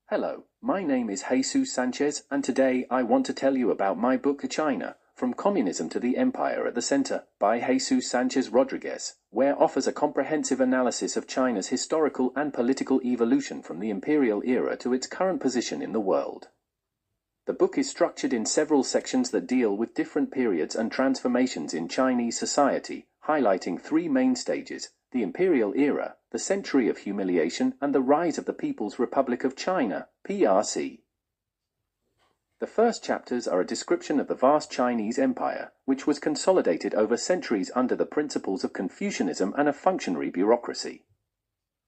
Hello, my name is Jesus Sanchez, and today I want to tell you about my book China, From Communism to the Empire at the Center, by Jesus Sanchez Rodriguez, where offers a comprehensive analysis of China's historical and political evolution from the imperial era to its current position in the world. The book is structured in several sections that deal with different periods and transformations in Chinese society, highlighting three main stages: the imperial era, the century of humiliation, and the rise of the People's Republic of China, PRC. The first chapters are a description of the vast Chinese empire, which was consolidated over centuries under the principles of Confucianism and a functionary bureaucracy.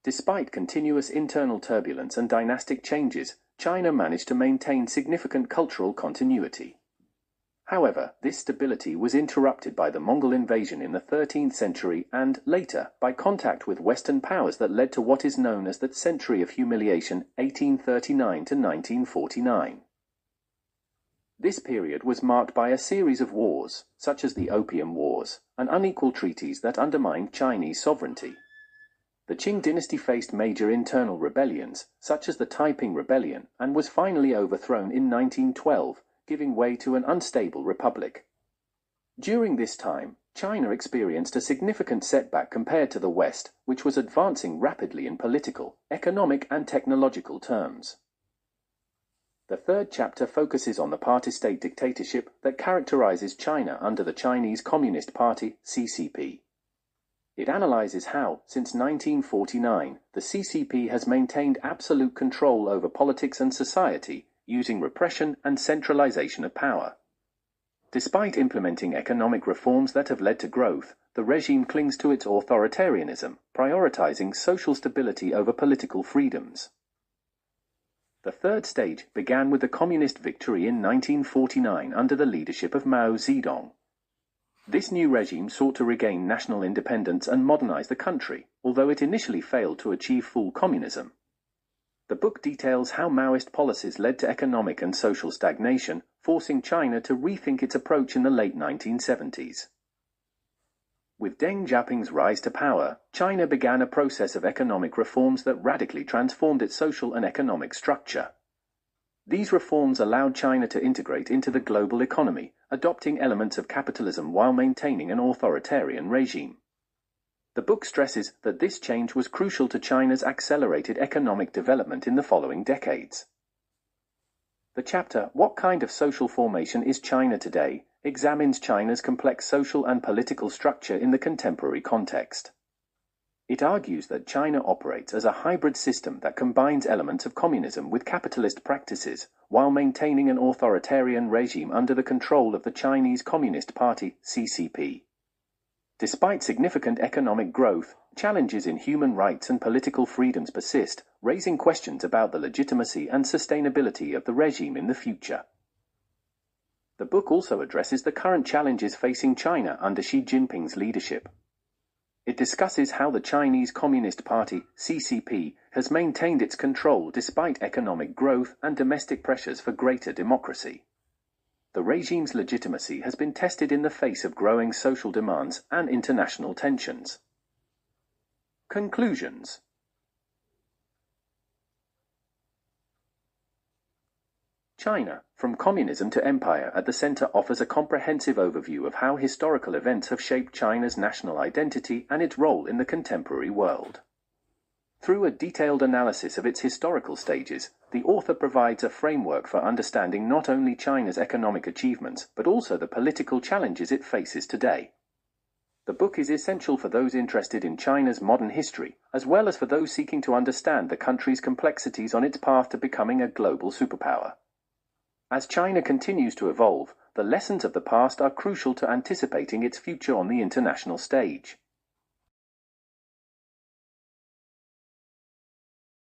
Despite continuous internal turbulence and dynastic changes, China managed to maintain significant cultural continuity. However, this stability was interrupted by the Mongol invasion in the 13th century and, later, by contact with Western powers that led to what is known as the Century of Humiliation, 1839 to 1949. This period was marked by a series of wars, such as the Opium Wars, and unequal treaties that undermined Chinese sovereignty. The Qing dynasty faced major internal rebellions, such as the Taiping Rebellion, and was finally overthrown in 1912, giving way to an unstable republic. During this time, China experienced a significant setback compared to the West, which was advancing rapidly in political, economic, and technological terms. The third chapter focuses on the party-state dictatorship that characterizes China under the Chinese Communist Party, CCP. It analyzes how, since 1949, the CCP has maintained absolute control over politics and society, using repression and centralization of power. Despite implementing economic reforms that have led to growth, the regime clings to its authoritarianism, prioritizing social stability over political freedoms. The third stage began with the communist victory in 1949 under the leadership of Mao Zedong. This new regime sought to regain national independence and modernize the country, although it initially failed to achieve full communism. The book details how Maoist policies led to economic and social stagnation, forcing China to rethink its approach in the late 1970s. With Deng Xiaoping's rise to power, China began a process of economic reforms that radically transformed its social and economic structure. These reforms allowed China to integrate into the global economy, adopting elements of capitalism while maintaining an authoritarian regime. The book stresses that this change was crucial to China's accelerated economic development in the following decades. The chapter, What Kind of Social Formation is China Today?, examines China's complex social and political structure in the contemporary context. It argues that China operates as a hybrid system that combines elements of communism with capitalist practices, while maintaining an authoritarian regime under the control of the Chinese Communist Party, CCP. Despite significant economic growth, challenges in human rights and political freedoms persist, raising questions about the legitimacy and sustainability of the regime in the future. The book also addresses the current challenges facing China under Xi Jinping's leadership. It discusses how the Chinese Communist Party, CCP, has maintained its control despite economic growth and domestic pressures for greater democracy. The regime's legitimacy has been tested in the face of growing social demands and international tensions. Conclusions. China, From Communism to Empire at the Center offers a comprehensive overview of how historical events have shaped China's national identity and its role in the contemporary world. Through a detailed analysis of its historical stages, the author provides a framework for understanding not only China's economic achievements, but also the political challenges it faces today. The book is essential for those interested in China's modern history, as well as for those seeking to understand the country's complexities on its path to becoming a global superpower. As China continues to evolve, the lessons of the past are crucial to anticipating its future on the international stage.